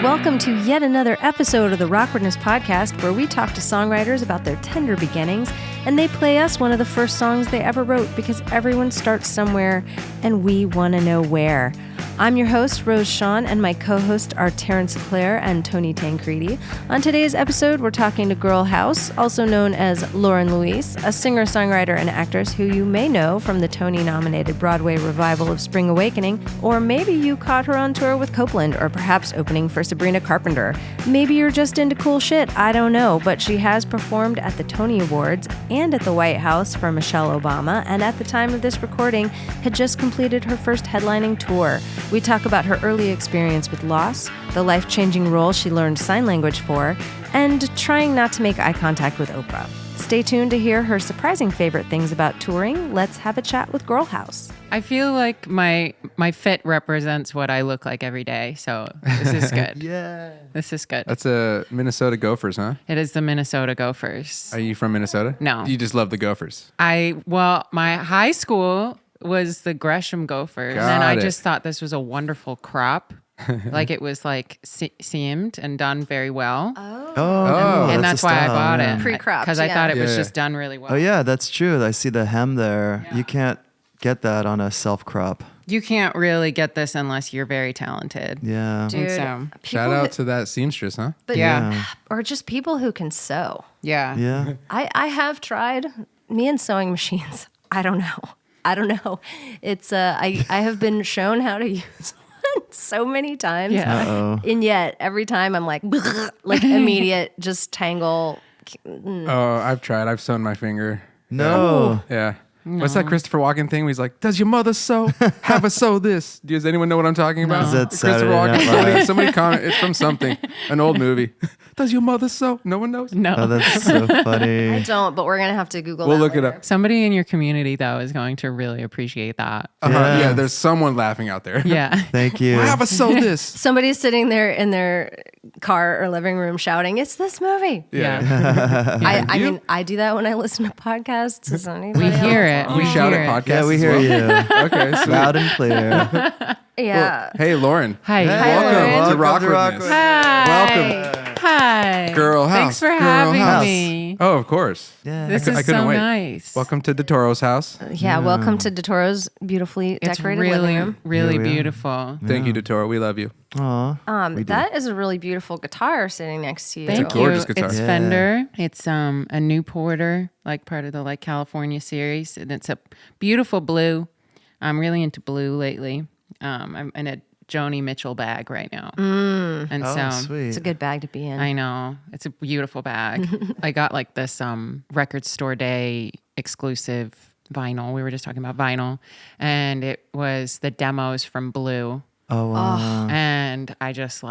welcome to yet another episode of the Rockfordness Podcast, where we talk to songwriters about their tender beginnings, and they play us one of the first songs they ever wrote, because everyone starts somewhere, and we want to know where. I'm your host, Rose Sean, and my co-hosts are Terence and Tony Tancredi. On today's episode, we're talking to Girlhouse, also known as Lauren Luiz, a singer-songwriter and actress who you may know from the Tony-nominated Broadway revival of Spring Awakening, or maybe you caught her on tour with Copeland, or perhaps opening for Sabrina Carpenter. Maybe you're just into cool shit, I don't know, but she has performed at the Tony Awards and at the White House for Michelle Obama, and at the time of this recording, had just completed her first headlining tour. We talk about her early experience with loss, the life-changing role she learned sign language for, and trying not to make eye contact with Oprah. Stay tuned to hear her surprising favorite things about touring. Let's have a chat with Girlhouse. I feel like my fit represents what I look like every day, so this is good. Yeah. This is good. That's a Minnesota Gophers, huh? It is the Minnesota Gophers. Are you from Minnesota? No. You just love the Gophers? My high school was the Gresham Gophers, and then I just thought this was a wonderful crop. Like it was like seamed and done very well. And that's why I bought it. Pre-cropped, because I thought it was just done really well. Oh yeah, that's true. I see the hem there. Yeah. You can't get that on a self crop. You can't really get this unless you're very talented. Yeah. Dude, Shout out to that seamstress, huh? But Yeah. Or just people who can sew. Yeah. Yeah. I have tried. Me and sewing machines. I don't know. It's I have been shown how to use one so many times. Yeah. Uh-oh. And yet every time I'm like immediate just tangle. Oh, I've tried. I've sewn my finger. No. Yeah. What's that Christopher Walken thing where he's like, does your mother sew? Have her sew this. Does anyone know what I'm talking about? Is that Christopher Saturday Night Walken. Live? Somebody comment. It's from something. An old movie. Does your mother sew? No one knows? No. Oh, that's so funny. I don't, but we're gonna have to Google. We'll that look it later. up. Somebody in your community, though, is going to really appreciate that. Yeah. Yeah, there's someone laughing out there. Yeah. Thank you. Have her sew this. Somebody's sitting there in their car or living room shouting, "It's this movie!" Yeah. I mean, I do that when I listen to podcasts. Does anybody We hear else? it. You We shout hear at it. podcasts Yeah, we as hear well? you. Okay, sweet. Loud and clear. Yeah. Hey, Lauren. Hi. Welcome Lauren. to Rockfordness. Hi. Welcome. Hi. Girl House. Thanks for Girl having House. me. Oh, of course. Yeah. This I is couldn't so wait. nice. Welcome to DeToro's house. Yeah, welcome to DeToro's beautifully It's decorated living really, room. really Yeah, we are. beautiful. Thank you, DeToro. We love you. Aw. That is a really beautiful guitar sitting next to you. Thank a you. gorgeous guitar. It's Yeah. Fender. It's a new Porter, like part of the California series, and it's a beautiful blue. I'm really into blue lately. I'm in a Joni Mitchell bag right now, and Oh, so sweet. It's a good bag to be in. I know it's a beautiful bag. I got like this record store day exclusive vinyl. We were just talking about vinyl, and it was the demos from Blue. Oh, wow. And I just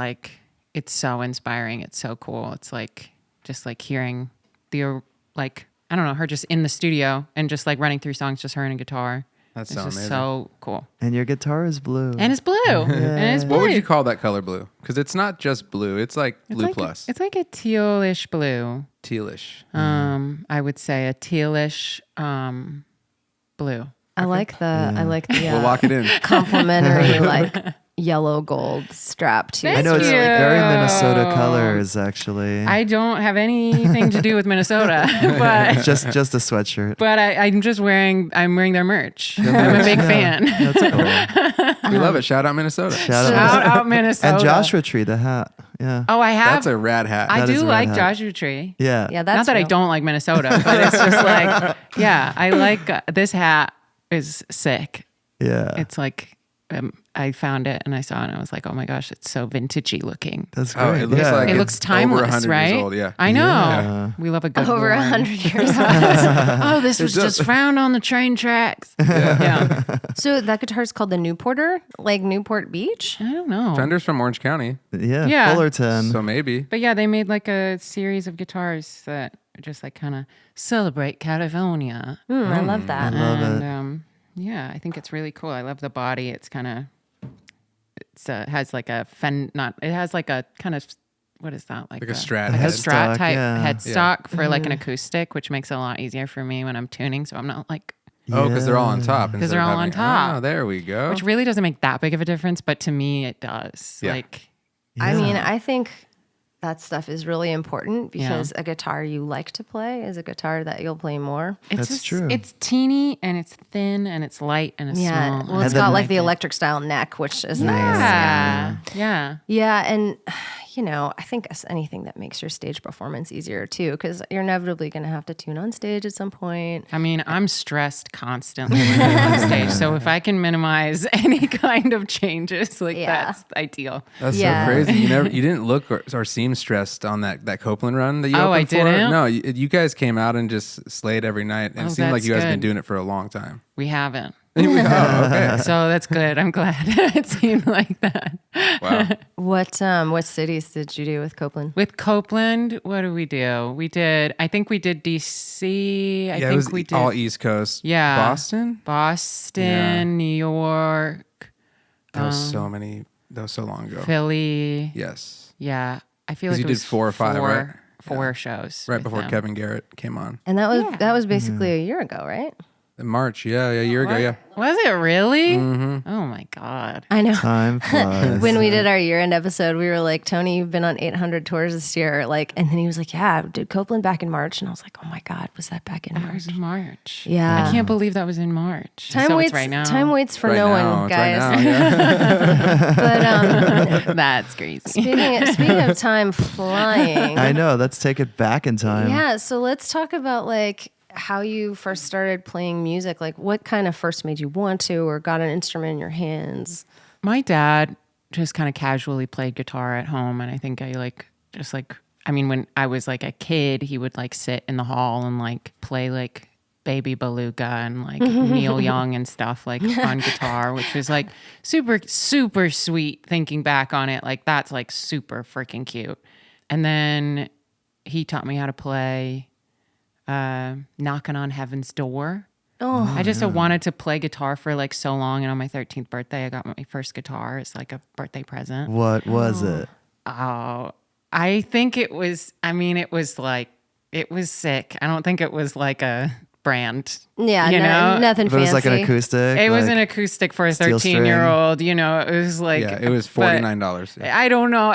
it's so inspiring. It's so cool. It's just hearing the I don't know, her just in the studio and just running through songs, just her and a guitar. That's It's so just amazing. so cool. And your guitar is blue. And it's blue. And it's blue. What would you call that color blue? Because it's not just blue. It's like blue plus. It's like a tealish blue. Tealish. I would say a tealish blue. I like the We'll lock it in. complimentary yellow gold strap too. I know it's you. very Minnesota colors, actually. I don't have anything to do with Minnesota, but just a sweatshirt. I'm wearing their merch. I'm a big fan. That's cool. We love it. Shout out Minnesota. Shout Shout out Minnesota. And Joshua Tree, the hat. Yeah. Oh, I have. That's a rad hat. I That is do a rad like hat. Joshua Tree. Yeah. Yeah, that's Not that I real. don't like Minnesota, but it's just yeah, I like this hat is sick. Yeah. It's I found it and I saw it and I was like, oh my gosh, it's so vintagey looking. That's great. Oh, it looks yeah. like It it's looks timeless, over 100 right? years old, yeah. I know. Yeah. We love a good over worn. 100 years old. Oh, this was just found on the train tracks. Yeah. So that guitar is called the Newporter, like Newport Beach. I don't know. Fender's from Orange County, Yeah. Yeah. Fullerton. so maybe. But yeah, they made a series of guitars that just kind of celebrate California. I love that. Love it. And yeah, I think it's really cool. I love the body. It's kind of has a it has a kind of, what is that, Like a Strat a head. Strat type yeah. headstock for an acoustic, which makes it a lot easier for me when I'm tuning, so I'm not Oh, because they're all on top. Because they're all on top. Oh, there we go. which really doesn't make that big of a difference, but to me it does. Yeah. I mean, I think that stuff is really important because a guitar you like to play is a guitar that you'll play more. That's true. It's teeny and it's thin and it's light and it's small. Well, it's got like the electric style neck, which is nice. Yeah. Yeah, and I think anything that makes your stage performance easier too, because you're inevitably going to have to tune on stage at some point. I mean, I'm stressed constantly when I'm on stage, so if I can minimize any kind of changes, that's ideal. That's so crazy. You didn't look or seem stressed on that Copeland run that you opened I for. didn't? No, you guys came out and just slayed every night, and it seemed like you guys have been doing it for a long time. We haven't. Okay. So that's good. I'm glad it seemed like that. Wow. What cities did you do with Copeland? With Copeland, what did we do? I think we did DC. I think we did all East Coast. Yeah. Boston, New York. That was so long ago. Philly. Yes. Yeah. I feel like you it did was 4 or 5, right? Four shows. Right with before them. Kevin Garrett came on. And that was basically a year ago, right? In March, a year ago, yeah. Was it really? Mm-hmm. Oh my God. I know. Time flies. When we did our year-end episode, we were like, Tony, you've been on 800 tours this year. And then he was like, yeah, I did Copeland back in March. And I was like, oh my God, was that back in That March? was in March. Yeah. I can't believe that was in March. Time so waits it's right now. Time waits for Right no now, one, it's right guys. now, But That's crazy. speaking of time flying. I know. Let's take it back in time. Yeah, so let's talk about how you first started playing music. Like what kind of first made you want to or got an instrument in your hands? My dad just kind of casually played guitar at home. And I think when I was like a kid, he would sit in the hall and play Baby Beluga and Neil Young and stuff on guitar, which was super, super sweet thinking back on it. That's super freaking cute. And then he taught me how to play Knocking on Heaven's Door. I just wanted to play guitar for so long, and on my 13th birthday I got my first guitar as a birthday present. What was it? Oh, I think it was it was sick. I don't think it was a brand. Yeah, nothing But it was fancy. an acoustic. It was an acoustic for a steel 13-year-old, it was it was $49. Yeah. I don't know.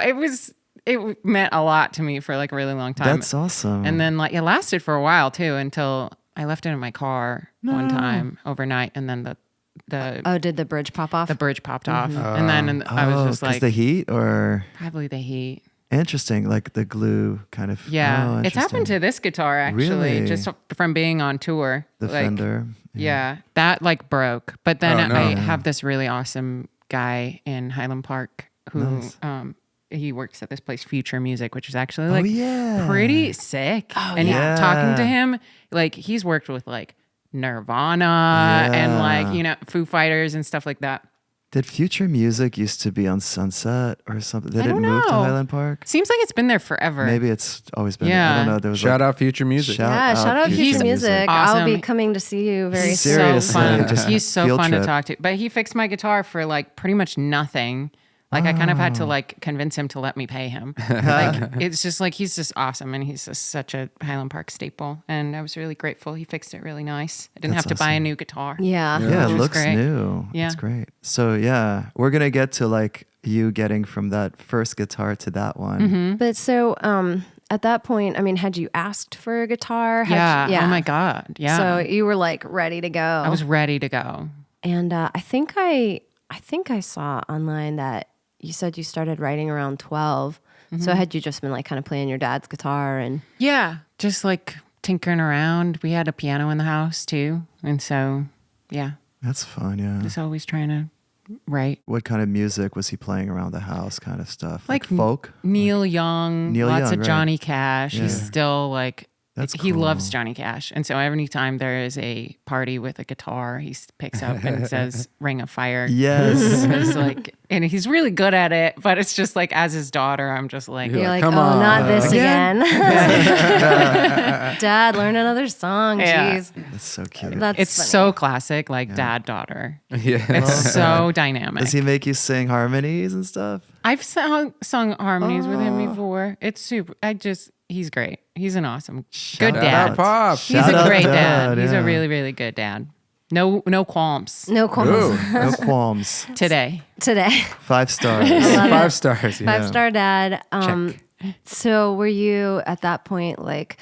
It meant a lot to me for a really long time. That's awesome. And then it lasted for a while too until I left it in my car one time overnight, and then did the bridge pop off? the bridge popped off, and then I was just 'cause the heat or probably the heat. interesting, the glue kind of. Yeah, Oh, it's happened to this guitar actually, Really? just from being on tour. the Fender. Yeah, that broke. But then Oh, no. I have this really awesome guy in Highland Park who he works at this place, Future Music, which is actually pretty sick. And talking to him, he's worked with Nirvana and Foo Fighters and stuff like that. Did Future Music used to be on Sunset or something? Did I it don't move to know. Highland Park? Seems like it's been there forever. Maybe it's always been. Yeah. I don't know. There was Shout out Future Music. Shout out Future Music. Awesome. I'll be coming to see you very He's soon. Seriously, so fun. just He's so field fun trip. to talk to. But he fixed my guitar for pretty much nothing. I kind of had to convince him to let me pay him. It's just he's just awesome, and he's just such a Highland Park staple. And I was really grateful. He fixed it really nice. I didn't That's have to buy a new guitar. Yeah. Yeah, it was looks great. new. Yeah. It's great. So we're gonna get to you getting from that first guitar to that one. Mm-hmm. But so at that point, had you asked for a guitar? Yeah. Oh my God. Yeah. So you were ready to go. I was ready to go. And I think I saw online that you said you started writing around 12. Mm-hmm. So had you just been kind of playing your dad's guitar and Yeah. Just tinkering around. We had a piano in the house too. And so, yeah, That's fun. Yeah. just always trying to write. What kind of music was he playing around the house? Kind of stuff. Like folk. Neil Young, Neil lots Young, of right. Johnny Cash. Yeah. He's still That's he cool. loves Johnny Cash. And so every time there is a party with a guitar, he picks up and says Ring of Fire. Yes. It's and he's really good at it, but it's just as his daughter, I'm just you're like, like, come oh, on. not this again. Dad, learn another song. Yeah. Jeez. That's so cute. That's it's funny. so classic, dad daughter. Yeah. It's so dynamic. Does he make you sing harmonies and stuff? I've sung harmonies with him before. It's super. He's great. He's an awesome, good Shout dad. out. Pop. He's Shout a out great dad, dad. He's yeah. a really, really good dad. No qualms No qualms. No qualms. today. Today. 5 stars. 5 stars. Yeah. 5-star dad. So were you at that point like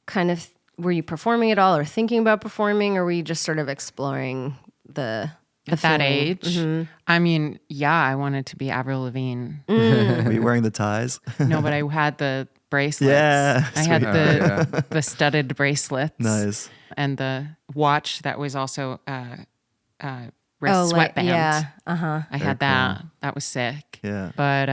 kind of, were you performing at all or thinking about performing, or were you just sort of exploring the At that feeling? age, I mean, yeah, I wanted to be Avril Lavigne. Were you wearing the ties? No, but I had the bracelets. Yeah, I had sweet. the studded bracelets. Nice. And the watch that was also wrist sweatband. Yeah. I had that. That was sick. Yeah. But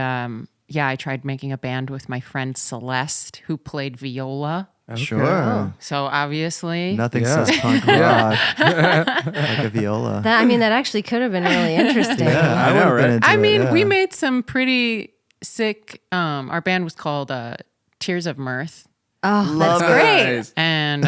yeah, I tried making a band with my friend Celeste, who played viola. Sure. So obviously, Nothing says punk rock like a viola. That actually could have been really interesting. Yeah, I know, right? I mean, we made some pretty sick. Our band was called Tears of Mirth. Oh, that's great. Nice. And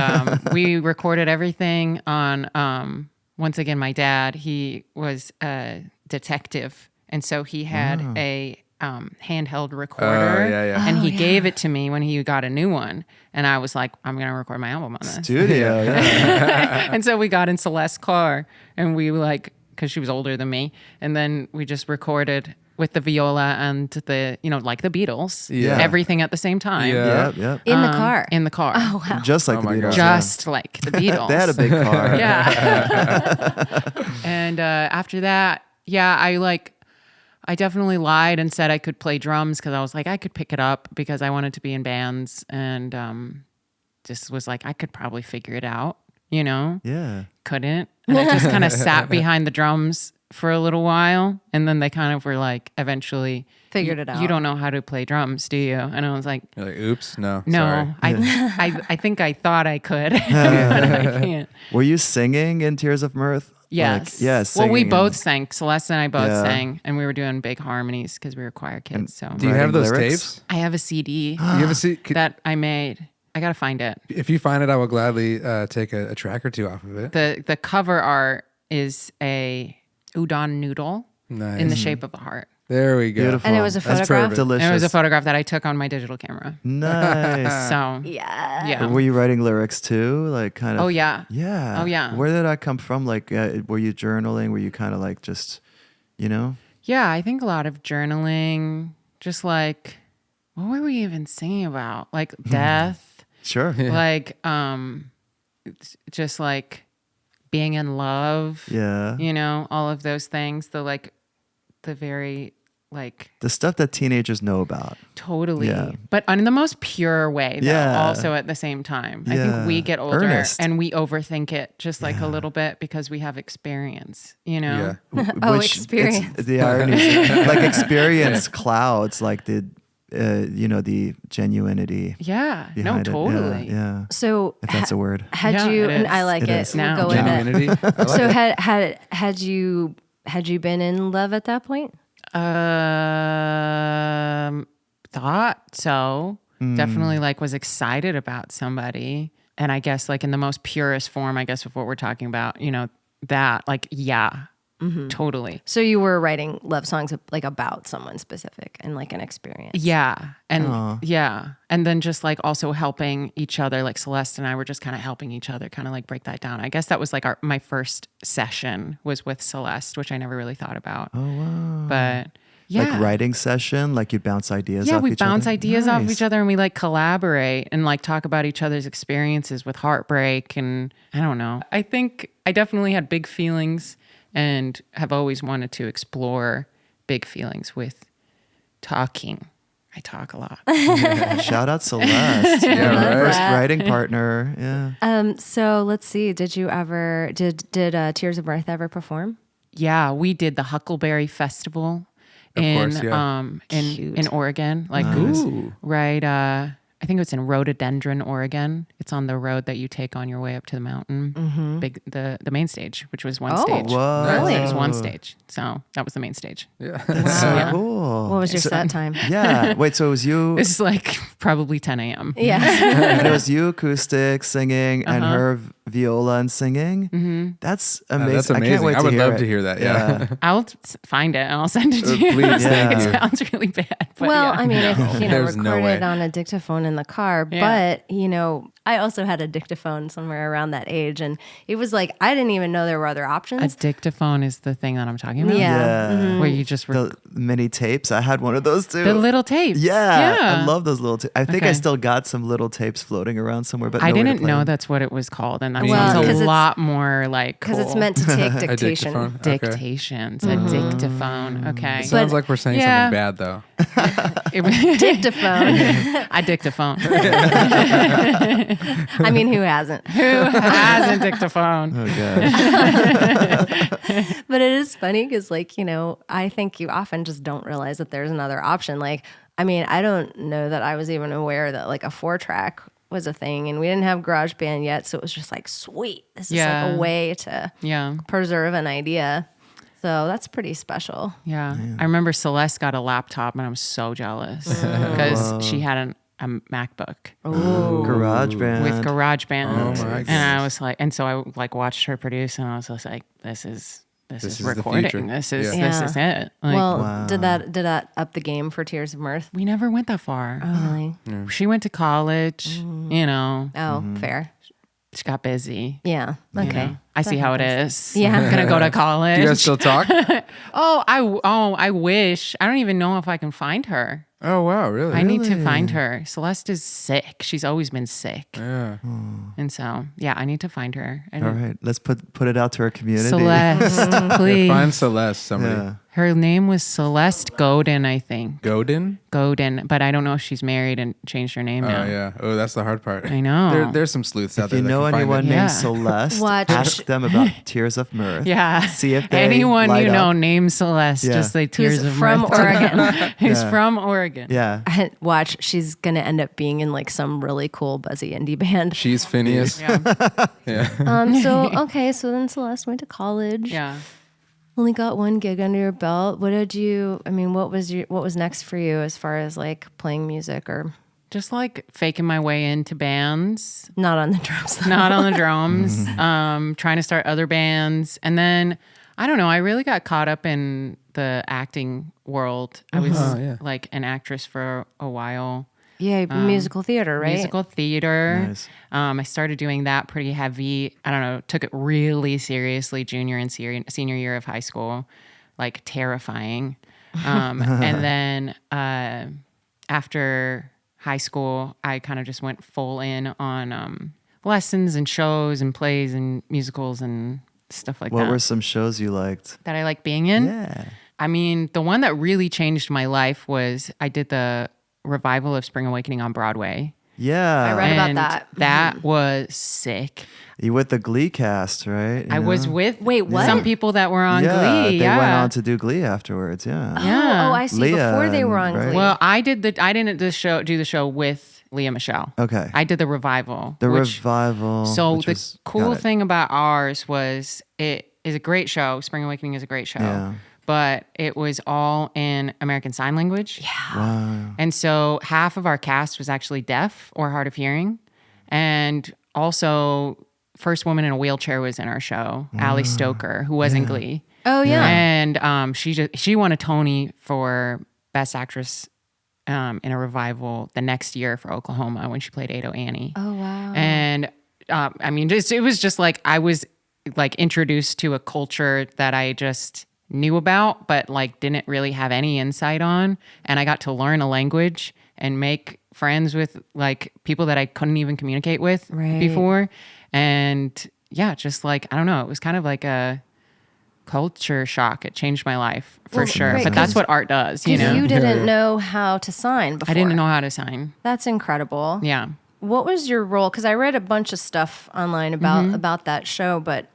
we recorded everything on, once again, my dad, he was a detective. And so he had a handheld recorder. yeah. And he gave it to me when he got a new one. And I was like, I'm going to record my album on this. Studio, yeah. And so we got in Celeste's car and we like, because she was older than me. And then we just recorded with the viola and the, like the Beatles. Yeah. Everything at the same time. Yeah. Yep. In the car. In the car. Oh, wow. Just like Oh the my Beatles. God. Just like the Beatles. They had a big car. Yeah. And after that, yeah, I definitely lied and said I could play drums because I was like, I could pick it up because I wanted to be in bands, and just was like, I could probably figure it out, Yeah. Couldn't. And I just kind of sat behind the drums for a little while, and then they kind of were like, eventually, Figured it out. You don't know how to play drums, do you? And I was like, You're like, oops, no. no, Sorry. I think I thought I could, but I can't. Were you singing in Tears of Mirth? Yes. Yes. Well, we both sang. Celeste and I both Yeah. sang, and we were doing big harmonies because we were choir kids. So Do you have Writing those lyrics? tapes? I have a CD You have a seat? that I made. I gotta find it. If you find it, I will gladly take a track or two off of it. The cover art is a udon noodle Nice. in the shape of a heart. There we go. Beautiful. And it was a That's photograph? perfect. Delicious. And it was a photograph that I took on my digital camera. Nice. So Yeah. Were you writing lyrics too? Like kind of. Oh, yeah. Yeah. Oh, yeah. Where did that come from? Like, were you journaling? Were you kind of like just, yeah, I think a lot of journaling, just like, what were we even singing about? Like death. Sure. Like just like being in love, Yeah. all of those things, the very like The stuff that teenagers know about. totally, Yeah. but in the most pure way though, Yeah. also at the same time. I Yeah. think we get older Earnest. and we overthink it just like a little bit because we have experience, Yeah. Oh, Which experience. The irony is, like experience clouds like the genuinity Yeah, no, behind it. totally. Yeah. So If that's a word. had Yeah, you, it and I is. like It it, is. we'll Now. go with it. Genuinity. I like So it. had you been in love at that point? Thought so. Definitely was excited about somebody. And I guess in the most purest form, I guess of what we're talking about, that yeah, totally. So you were writing love songs about someone specific and an experience. Yeah. And and then just also helping each other, Celeste and I were just kind of helping each other kind of break that down. I guess that was my first session was with Celeste, which I never really thought about. Oh, wow. But yeah. Like writing session, like you bounce ideas Yeah, off we each bounce other? ideas off Nice. each other and we collaborate and talk about each other's experiences with heartbreak. And I don't know. I think I definitely had big feelings and have always wanted to explore big feelings with talking. I talk a lot. Shout out Celeste. Yeah, right. First writing partner. Yeah. So let's see. Did you ever did Tears of Mirth ever perform? Yeah, we did the Huckleberry Festival course, yeah. in Oregon. Ooh. Right. I think it's in Rhododendron, Oregon. It's on the road that you take on your way up to the mountain. The main stage, which was one stage. Whoa. Really? It was one stage. So that was the main stage. Yeah. So Yeah. cool. What was your set time? Yeah. Wait, so it was you It's probably 10 a.m. Yeah. and it was you acoustic singing and her viola and singing. That's amazing. That's amazing. I can't wait I would to hear love it. to hear that. Yeah. I'll find it and I'll send it to you. Please, thank It you. sounds really bad. But Well, yeah. I mean, I There's no recorded way. on a dictaphone in the car, Yeah. but I also had a dictaphone somewhere around that age, and it was like I didn't even know there were other a options. dictaphone is the thing that I'm talking about. Yeah. Where you just The mini tapes. I had one of those too. the little tapes. Yeah, I love those little tapes. I think I Okay. still got some little tapes floating around somewhere, but I nowhere to didn't play know them. that's what it was called, and that Me sounds neither. a 'Cause it's- lot more like Because it's cool. meant to take A dictation. dictaphone. Okay. Dictations, a dictaphone. Okay. It sounds like we're saying Yeah. something bad though. Dictaphone. A dictaphone. I mean, who hasn't? Who has a dictaphone? Oh gosh. But it is funny because, I think you often just don't realize that there's another option. Like, I mean, I don't know that I was even aware that like a 4-track was a thing, and we didn't have GarageBand yet, so it was just like, sweet, this is Yeah. like a way to Yeah. preserve an idea. So that's pretty special. Yeah. I remember Celeste got a laptop and I'm so jealous because she had a MacBook GarageBand. with GarageBand. Oh my and I was like, and so I like watched her produce and I was just like, this is is the recording. future. This is Yeah. this is it. Like, Well, did that up the game for Tears of Mirth? we never went that far. Really? She went to college, Oh, fair. she got busy. Yeah. you Okay. know. I see how it is. Yeah. I'm gonna go to college. Do you guys still talk? I wish. I don't even know if I can find her. Oh wow, really? I need to find her. Celeste is sick. She's always been sick. Yeah. And so, yeah, I need to find her. And All right, let's put it out to our community. Celeste, please. Find Celeste, somebody. Yeah. Her name was Celeste Godin, I think. Godin? Godin, but I don't know if she's married and changed her name now. Oh yeah. Oh, that's the hard part. I know. There's some sleuths out If there. you that know can find anyone it. named Yeah. Celeste, Watch. ask them about Tears of Mirth. Yeah. See if they anyone light you know up. named Celeste, Yeah. just say Tears Who's of from Mirth. Oregon. Who's Yeah. from Oregon. Yeah. Watch, she's gonna end up being in like some really cool buzzy indie band. She's Phineas. Yeah. So then Celeste went to college. Yeah. Only got one gig under your belt. What was next for you as far as like playing music or Just like faking my way into bands. not on the drums? Not on the drums, trying to start other bands. And then, I don't know, I really got caught up in the acting world. I was yeah. like an actress for a while. Yeah, musical theater, right? Musical theater. Nice. I started doing that pretty heavy. I don't know, took it really seriously junior and senior year of high school, like terrifying. And then after high school, I kind of just went full in on lessons and shows and plays and musicals and stuff like What that were some shows you liked? that I like being in. Yeah. I mean, the one that really changed my life was I did the revival of Spring Awakening on Broadway. Yeah. I read about And that. that was sick. You with the Glee cast, right? I was with Wait, what? some people that were on yeah, Glee. they Yeah. went on to do Glee afterwards. Yeah. Yeah. Oh, I see. Leah Before they were on and- right? Glee. Well, I didn't do the show with Leah Michelle. Okay. I did the revival. The which- revival. So which the was- cool got it. thing about ours was it is a great show. Spring Awakening is a great show. Yeah. But it was all in American Sign Language. Yeah. Wow. And so half of our cast was actually deaf or hard of hearing. And also, first woman in a wheelchair was in our show, Allie Stoker, who was in Glee. Oh yeah. And she won a Tony for Best Actress in a revival the next year for Oklahoma when she played Ado Annie. Oh wow. And I mean, it was just like I was like introduced to a culture that I just knew about, but like didn't really have any insight on. And I got to learn a language and make friends with like people that I couldn't even communicate with Right. before. And yeah, just like, I don't know, it was kind of like a culture shock. It changed my life for Well, sure. right, But that's 'cause- what art does, you Because know? you didn't know how to sign before. I didn't know how to sign. That's incredible. Yeah. What was your role? Because I read a bunch of stuff online about that show, but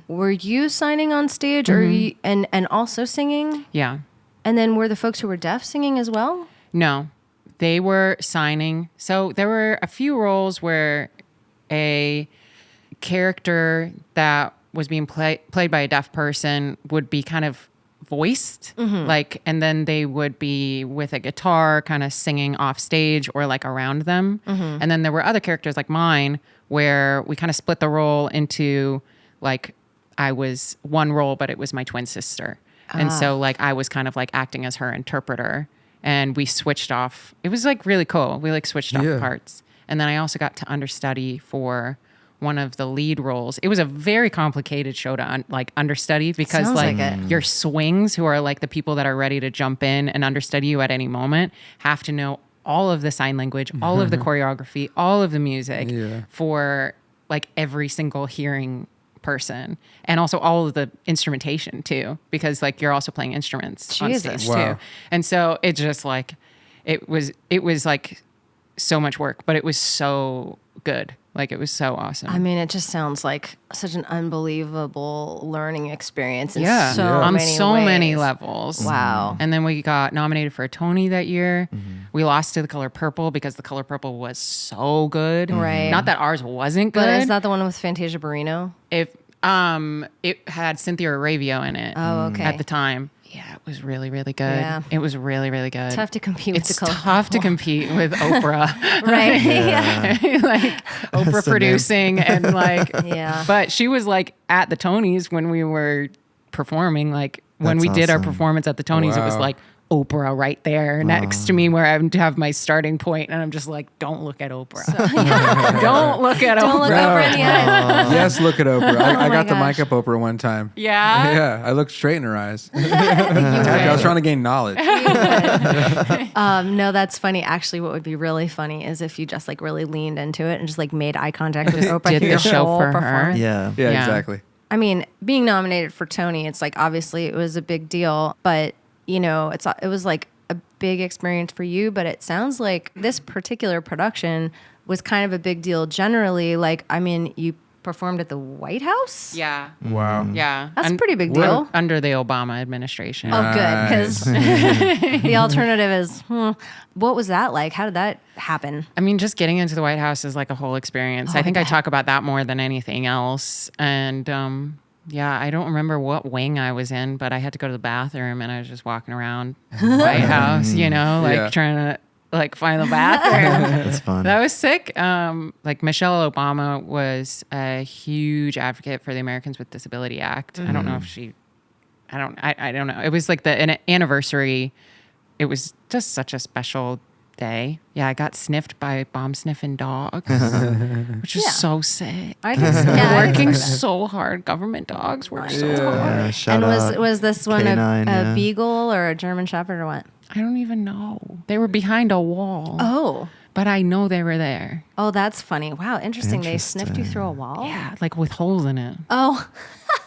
were you signing on stage, or you, and also singing? Yeah. And then were the folks who were deaf singing as well? No, they were signing. So there were a few roles where a character that was being played by a deaf person would be kind of voiced, like, and then they would be with a guitar kind of singing off stage or like around them. And then there were other characters like mine where we kind of split the role into like I was one role, but it was my twin sister. And so like I was kind of like acting as her interpreter, and we switched off. It was like really cool. We like switched off parts. And then I also got to understudy for one of the lead roles. It was a very complicated show to understudy because your swings, who are like the people that are ready to jump in and understudy you at any moment, have to know all of the sign language, all of the choreography, all of the music for like every single hearing person, and also all of the instrumentation too, because like you're also playing instruments on stage too. And so it just like it was like so much work, but it was so good. Like it was so awesome. I mean, it just sounds like such an unbelievable learning experience in on many so ways. many levels. Wow. And then we got nominated for a Tony that year. We lost to The Color Purple because The Color Purple was so good. Right. Not that ours wasn't good. But is that the one with Fantasia Barrino? It had Cynthia Eravio in it at the time. Yeah, it was really, really good. Yeah. It was really, really good. Tough to compete with The Color Purple. It's tough to compete with Oprah. Right. Like Oprah producing and like, yeah. But she was like at the Tonys when we were performing. Like when we did our performance at the Tonys, it was like Oprah right there next to me where I have my starting point, and I'm just like, don't look at Oprah. Don't look at Oprah. Don't look Oprah in the eyes. Yes, look at Oprah. I got the mic up Oprah one time. Yeah? Yeah, I looked straight in her eyes. I was trying to gain knowledge. No, that's funny. Actually, what would be really funny is if you just like really leaned into it and just like made eye contact with Oprah. Did the show for her. Performance. Yeah. Yeah, exactly. I mean, being nominated for Tony, it's like obviously it was a big deal, but you know, it was like a big experience for you, but it sounds like this particular production was kind of a big deal generally. Like, I mean, you performed at the White House? Yeah. Wow. Yeah. That's a pretty big deal. Under the Obama administration. Oh, good. Because the alternative is, what was that like? How did that happen? I mean, just getting into the White House is like a whole experience. I think I talk about that more than anything else. And yeah, I don't remember what wing I was in, but I had to go to the bathroom, and I was just walking around the White House, you know, like trying to like find the bathroom. That's fun. That was sick. Like Michelle Obama was a huge advocate for the Americans with Disability Act. I don't know if I don't know. It was like an anniversary. It was just such a special day. Yeah, I got sniffed by bomb sniffing dogs, which is so sick. Working so hard. Government dogs work so hard. Shout out was this one K9, a beagle or a German Shepherd or what? I don't even know. They were behind a wall. Oh. But I know they were there. Oh, that's funny. Wow, interesting. They sniffed you through a wall? Yeah, like with holes in it. Oh.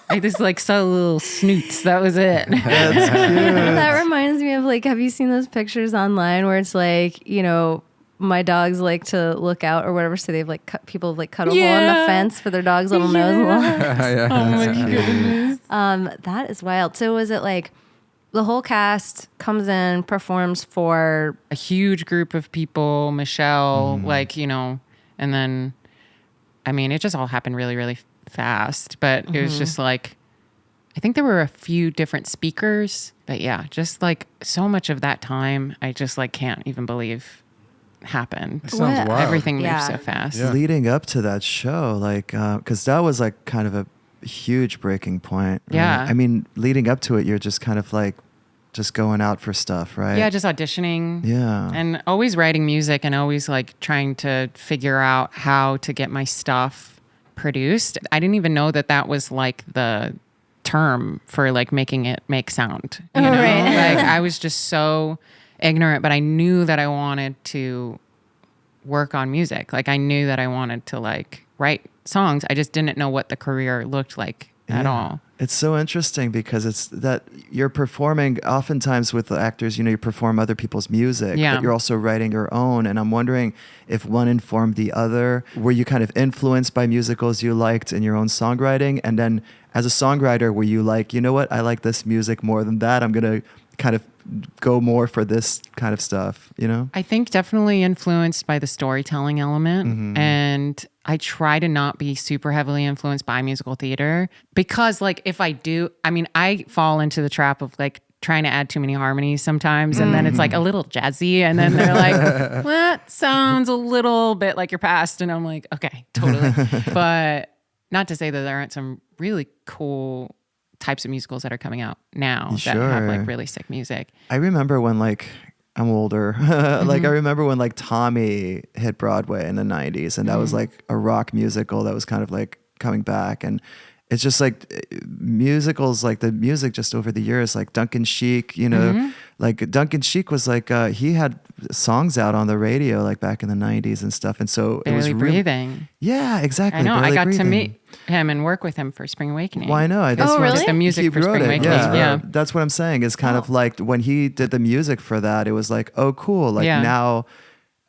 I just like saw little snoots. That was it. That's cute. That reminds me of like, have you seen those pictures online where it's like, you know, my dogs like to look out or whatever, so they've like cut a hole in the fence for their dog's little nose. Oh my goodness. That is wild. So was it like the whole cast comes in, performs for a huge group of people, Michelle, like, you know, and then, I mean, it just all happened really, really fast, but it was just like, I think there were a few different speakers, but yeah, just like so much of that time, I just like can't even believe happened. That sounds wild. Everything moved so fast. Yeah. Leading up to that show, like, because that was like kind of a huge breaking point. Right? Yeah. I mean, leading up to it, you're just kind of like just going out for stuff, right? Yeah, just auditioning. Yeah. And always writing music and always like trying to figure out how to get my stuff produced. I didn't even know that was like the term for like making it make sound. You know? Like I was just so ignorant, but I knew that I wanted to work on music. Like I knew that I wanted to like write songs. I just didn't know what the career looked like at all. It's so interesting because it's that you're performing oftentimes with the actors, you know, you perform other people's music, but you're also writing your own. And I'm wondering if one informed the other. Were you kind of influenced by musicals you liked in your own songwriting? And then as a songwriter, were you like, you know what, I like this music more than that. I'm going to kind of go more for this kind of stuff, you know? I think definitely influenced by the storytelling element. And I try to not be super heavily influenced by musical theater because like if I do, I mean, I fall into the trap of like trying to add too many harmonies sometimes. And then it's like a little jazzy. And then they're like, well, that sounds a little bit like your past. And I'm like, okay, totally. But not to say that there aren't some really cool types of musicals that are coming out now that have like really sick music. I remember when like, I'm older. Like I remember when like Tommy hit Broadway in the 90s and that was like a rock musical that was kind of like coming back. And it's just like musicals, like the music just over the years, like Duncan Sheik, you know, like Duncan Sheik was like, he had songs out on the radio like back in the 90s and stuff. And so Barely it was Breathing. Yeah, exactly. I know. Barely I got Breathing. to meet him and work with him for Spring Awakening. Well, I know. That's really? The music for Spring Awakening. Yeah. That's what I'm saying is kind of like when he did the music for that, it was like, oh, cool. Like now,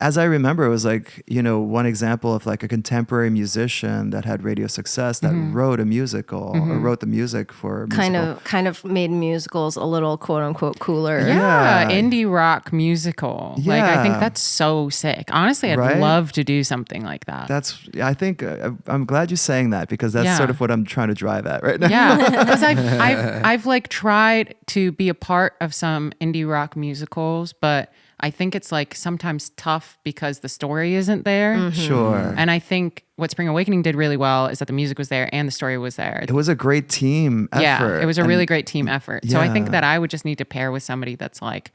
as I remember, it was like, you know, one example of like a contemporary musician that had radio success that wrote a musical or wrote the music for a musical. Kind of made musicals a little quote unquote cooler. Yeah, indie rock musical. Yeah. Like I think that's so sick. Honestly, I'd love to do something like that. I think I'm glad you're saying that because that's sort of what I'm trying to drive at right now. Yeah, because I've like tried to be a part of some indie rock musicals, but I think it's like sometimes tough because the story isn't there. Sure. And I think what Spring Awakening did really well is that the music was there and the story was there. It was a great team effort. Yeah, it was a really great team effort. So I think that I would just need to pair with somebody that's like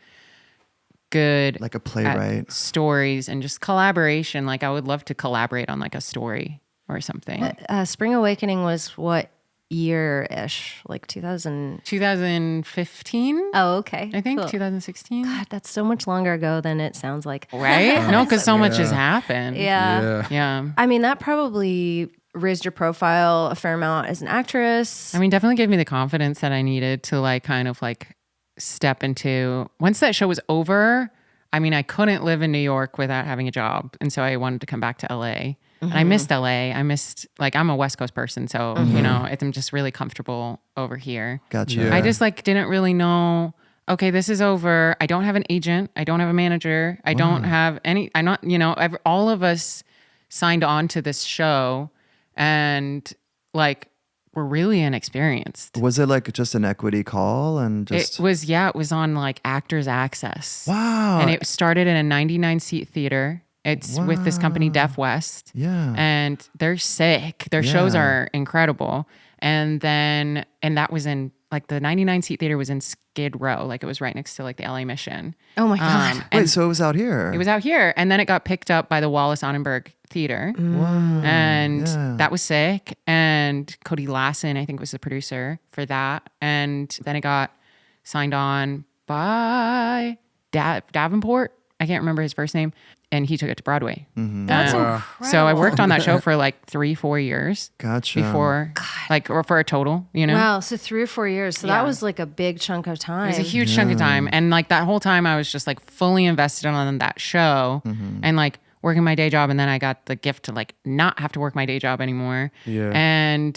good, like a playwright, at stories and just collaboration. Like I would love to collaborate on like a story or something. Spring Awakening was what year-ish? Like 2000? 2015? Oh, okay. I think Cool. 2016. God, that's so much longer ago than it sounds like. Right? No, because so much has happened. Yeah. I mean, that probably raised your profile a fair amount as an actress. I mean, definitely gave me the confidence that I needed to like kind of like step into. Once that show was over, I mean, I couldn't live in New York without having a job. And so I wanted to come back to LA. And I missed LA. Like, I'm a West Coast person. So, you know, I'm just really comfortable over here. Gotcha. Yeah. I just like didn't really know, okay, this is over. I don't have an agent. I don't have a manager. I don't have any, I'm not, you know, all of us signed on to this show and like, we're really inexperienced. Was it like just an equity call and just? It was on like Actors Access. Wow. And it started in a 99 seat theater. It's with this company, Deaf West. Yeah. And they're sick. Their shows are incredible. And that was in like the 99 seat theater was in Skid Row. Like it was right next to like the LA Mission. Oh my God. Wait, so it was out here? It was out here. And then it got picked up by the Wallace Annenberg Theater. Wow. And that was sick. And Cody Lassen, I think, was the producer for that. And then it got signed on by Davenport. I can't remember his first name. And he took it to Broadway. That's incredible. So I worked on that show for like 3-4 years. Gotcha. Before, like, or for a total, you know? Wow. So 3 or 4 years. So that was like a big chunk of time. It was a huge chunk of time. And like that whole time I was just like fully invested on that show and like working my day job. And then I got the gift to like not have to work my day job anymore. Yeah.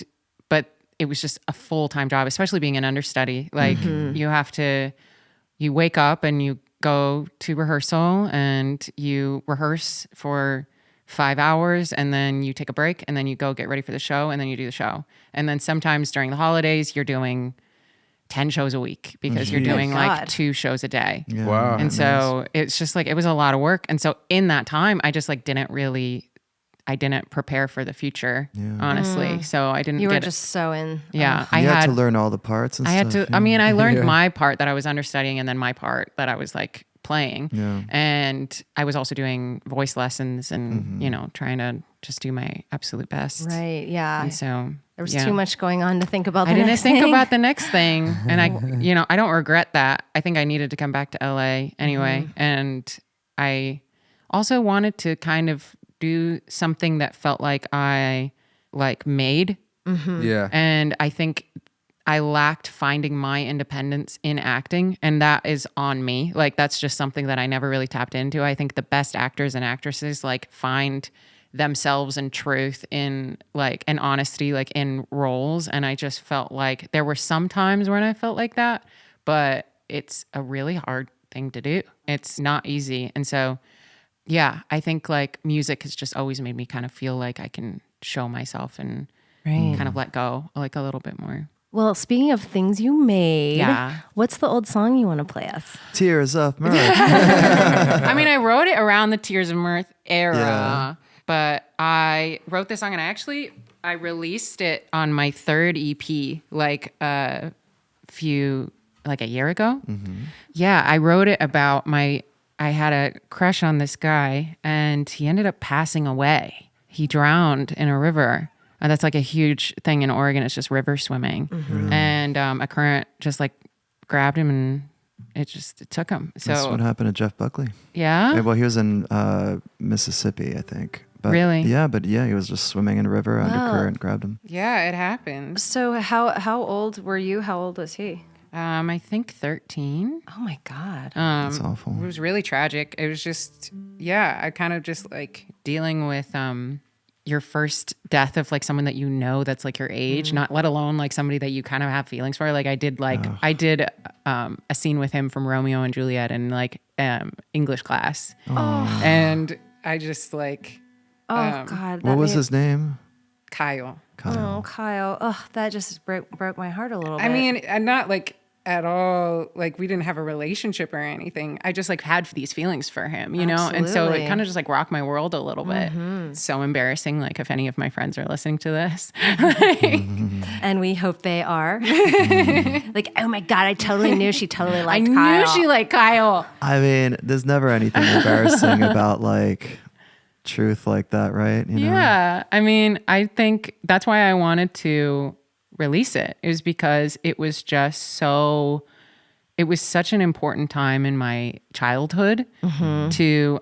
But it was just a full-time job, especially being an understudy. Like you wake up and you go to rehearsal and you rehearse for 5 hours and then you take a break and then you go get ready for the show and then you do the show. And then sometimes during the holidays, you're doing 10 shows a week because you're doing like 2 shows a day. Yeah. Wow. And so it's just like, it was a lot of work. And so in that time, I just like I didn't prepare for the future, honestly. So I didn't You were just so in. Yeah. You had to learn all the parts and stuff. I mean, I learned my part that I was understudying and then my part that I was like playing. Yeah. And I was also doing voice lessons and, you know, trying to just do my absolute best. Right. Yeah. And so there was too much going on to think about I the didn't next think thing. about the next thing. And I don't regret that. I think I needed to come back to LA anyway. And I also wanted to kind of do something that felt like I like made. Yeah. And I think I lacked finding my independence in acting, and that is on me. Like that's just something that I never really tapped into. I think the best actors and actresses like find themselves and truth in like an honesty like in roles, and I just felt like there were some times when I felt like that, but it's a really hard thing to do. It's not easy. And so yeah, I think like music has just always made me kind of feel like I can show myself and kind of let go like a little bit more. Well, speaking of things you made, what's the old song you want to play us? Tears of Mirth. I mean, I wrote it around the Tears of Mirth era, but I wrote this song and I released it on my third EP like a year ago. Mm-hmm. Yeah, I wrote it about I had a crush on this guy and he ended up passing away. He drowned in a river. And that's like a huge thing in Oregon. It's just river swimming. Mm-hmm. And a current just like grabbed him and it took him. So that's what happened to Jeff Buckley. Yeah? Well, he was in Mississippi, I think. But, really? Yeah, but he was just swimming in a river undercurrent, grabbed him. Yeah, it happened. So how old were you? How old was he? I think 13. Oh my God. That's awful. It was really tragic. It was just, I kind of just like dealing with your first death of like someone that you know that's like your age, not let alone like somebody that you kind of have feelings for. Like I did a scene with him from Romeo and Juliet in like English class. Oh. And I just like, God. What was his name? Kyle. Oh, Kyle. Oh, that just broke my heart a little bit. I mean, I'm not like at all, like we didn't have a relationship or anything. I just like had these feelings for him, you know? And so it kind of just like rocked my world a little bit. It's so embarrassing. Like if any of my friends are listening to this. And we hope they are. Like, oh my God, I totally knew she totally liked Kyle. I knew she liked Kyle. I mean, there's never anything embarrassing about like truth like that, right? You know? Yeah. I mean, I think that's why I wanted to release it. It was because it was such an important time in my childhood to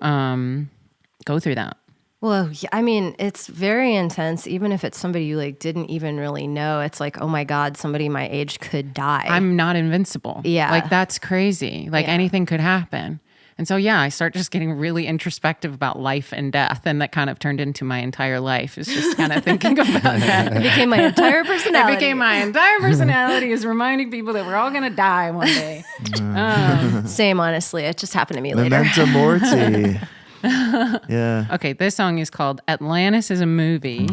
go through that. Well, I mean, it's very intense. Even if it's somebody you like didn't even really know, it's like, oh my God, somebody my age could die. I'm not invincible. Yeah. Like that's crazy. Like anything could happen. And so, I start just getting really introspective about life and death. And that kind of turned into my entire life. It's just kind of thinking about that. It became my entire personality. It became my entire personality is reminding people that we're all going to die one day. Same, honestly. It just happened to me later. Memento Morti. Yeah. Okay, this song is called Atlantis is a Movie.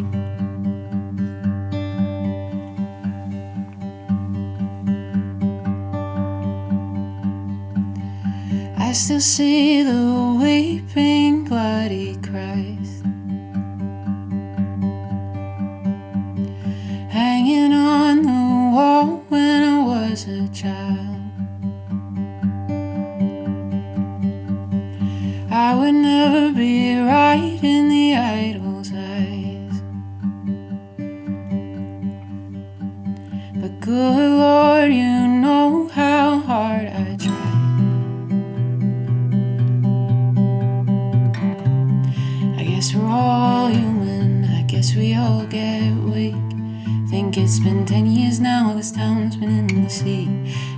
I still see the weeping, bloody Christ hanging on the wall when I was a child. I would never be right in the idol's eyes, but good Lord, you know how hard I tried. We're all human, I guess we all get weak. Think it's been 10 years now, this town's been in the sea.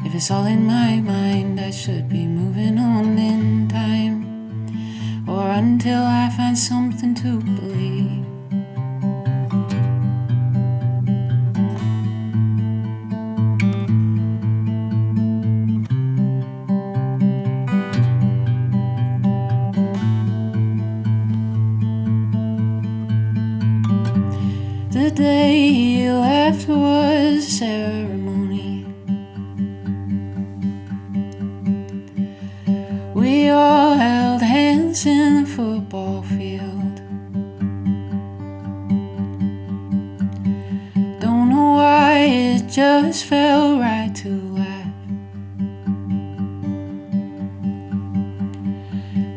If it's all in my mind, I should be moving on in time, or until I find something to believe. The day he left was a ceremony. We all held hands in the football field. Don't know why it just felt right to laugh.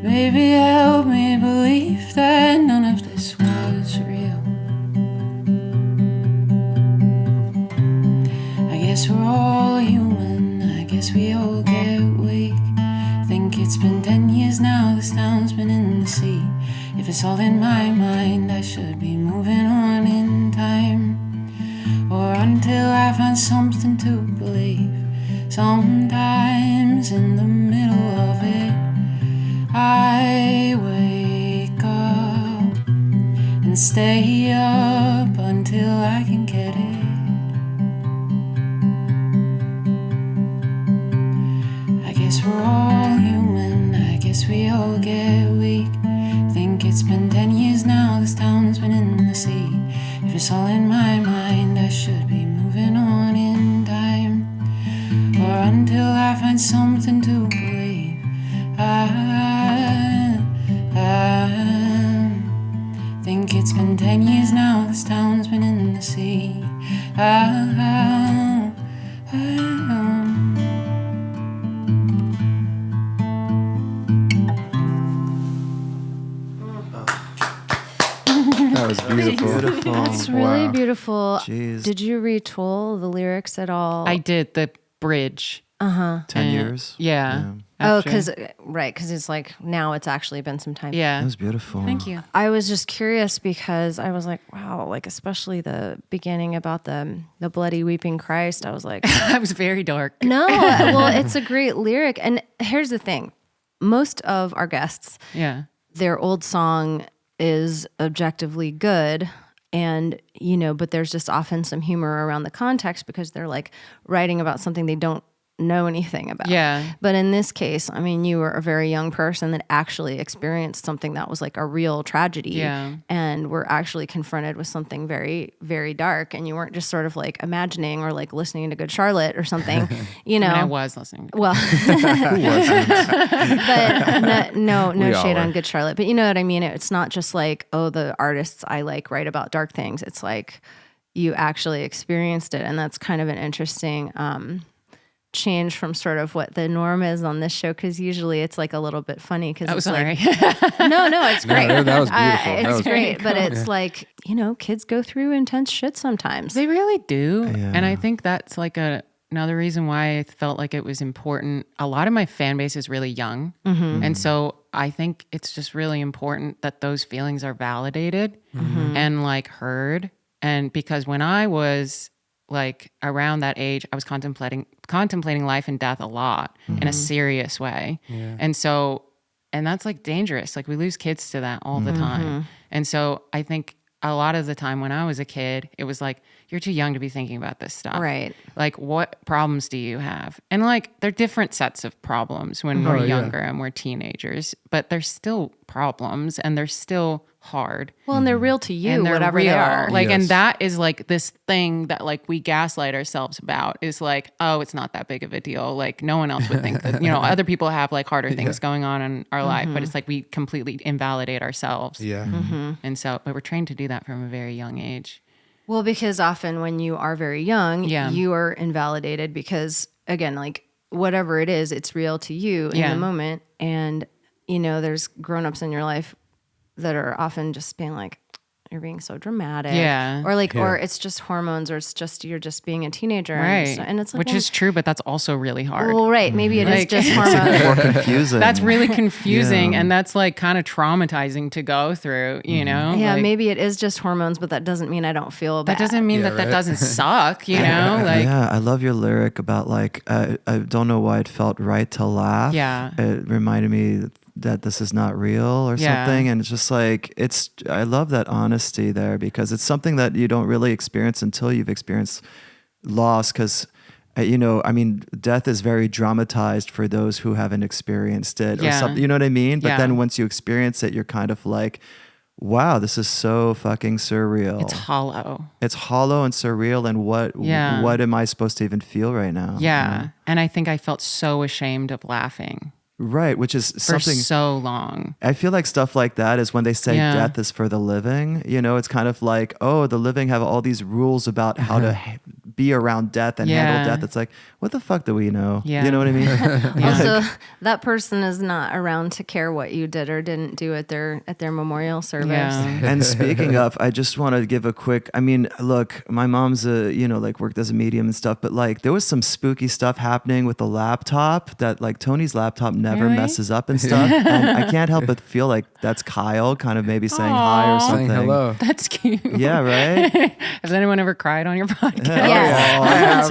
Baby, help me believe that none of this was real. I guess we're all human, I guess we all get weak. Think it's been 10 years now, this town's been in the sea. If it's all in my mind, I should be moving on in time, or until I find something to believe. Sometimes in the middle of it, I wake up and stay up until I can get it. I guess we're all human, I guess we all get weak. Think it's been 10 years now, this town's been in the sea. If it's all in my mind, I should be moving on in until I find something to believe. I think it's been 10 years now, this town's been in the sea. That was beautiful. That's really Wow. beautiful. Jeez. Did you retool the lyrics at all? I did the bridge. 10 years. Yeah. Oh, After- because it's like now it's actually been some time. Yeah. That was beautiful. Thank you. I was just curious because I was like, wow, like especially the beginning about the bloody weeping Christ. I was like, That was very dark. no, well, it's a great lyric. And here's the thing. Most of our guests, Yeah. their old song is objectively good. And, but there's just often some humor around the context because they're like writing about something they don't know anything about. Yeah. But in this case, I mean, you were a very young person that actually experienced something that was like a real tragedy. Yeah. And were actually confronted with something very, very dark. And you weren't just sort of like imagining or like listening to Good Charlotte or something, you know. I mean, I was listening. Well, Who wasn't? but no We all shade were. on Good Charlotte. But you know what I mean? It's not just like, oh, the artists I like write about dark things. It's like you actually experienced it. And that's kind of an interesting change from sort of what the norm is on this show. Cause usually it's like a little bit funny. Cause Oh, it's sorry. like, no, it's great. that was beautiful. That It's was great. But it's like, kids go through intense shit sometimes. They really do. Yeah. And I think that's like another reason why I felt like it was important. A lot of my fan base is really young. And so I think it's just really important that those feelings are validated and like heard. And because when I was like around that age, I was contemplating life and death a lot in a serious way. And so, and that's like dangerous. Like we lose kids to that all the time. And so I think a lot of the time when I was a kid, it was like, you're too young to be thinking about this stuff. Right. Like, what problems do you have? And like, they're different sets of problems when we're younger and we're teenagers, but they're still problems and they're still hard. Well, and they're real to you, And they're whatever real. they are. Like, and Yes. that is like this thing that like we gaslight ourselves about is like, oh, it's not that big of a deal. Like no one else would think that, other people have like harder things going on in our life, but it's like we completely invalidate ourselves. Yeah. And so, but we're trained to do that from a very young age. Well, because often when you are very young, Yeah. you are invalidated because, again, like whatever it is, it's real to you in Yeah. the moment. And, there's grown-ups in your life that are often just being like, you're being so dramatic. Yeah. Or like, or it's just hormones, or it's just, you're just being a teenager. Right. And it's like, which is true, but that's also really hard. well, right. Maybe it is Like- just hormones. More confusing. That's really confusing Yeah. and that's like kind of traumatizing to go through, Yeah, Like, maybe it is just hormones, but that doesn't mean I don't feel bad. that doesn't mean that doesn't suck, Like, yeah, I love your lyric about like, I don't know why it felt right to laugh. Yeah. It reminded me that this is not real or Yeah. something. And it's just like, I love that honesty there because it's something that you don't really experience until you've experienced loss. Cause death is very dramatized for those who haven't experienced it or Yeah. something, you know what I mean? But Yeah. then once you experience it, you're kind of like, wow, this is so fucking surreal. it's hollow. It's hollow and surreal. And what am I supposed to even feel right now? Yeah. And I think I felt so ashamed of laughing Right. Which is for something. so long. I feel like stuff like that is when they say Yeah. death is for the living. It's kind of like, oh, the living have all these rules about how to be around death and handle Yeah. death. It's like, what the fuck do we know? Yeah. You know what I mean? Also, that person is not around to care what you did or didn't do at their memorial service. Yeah. And speaking of, I just want to give a quick, look, my mom's worked as a medium and stuff, but like there was some spooky stuff happening with the laptop that like Tony's laptop never Really? messes up and stuff. And I can't help but feel like that's Kyle kind of maybe saying hi or Aw. something. Saying hello. That's cute. Yeah, right? Has anyone ever cried on your podcast? Yes.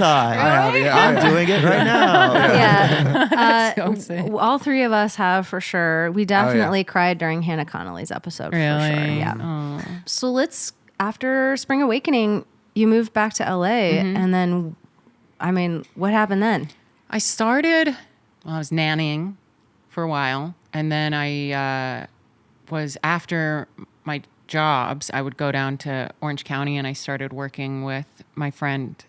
Oh, I have, yeah, I'm doing it right now. Yeah. So sick. All three of us have for sure. We definitely cried during Hannah Connolly's episode for Really? sure. Yeah. Oh. So after Spring Awakening, you moved back to LA and then, what happened then? I was nannying for a while. And then I was after my jobs, I would go down to Orange County and I started working with my friend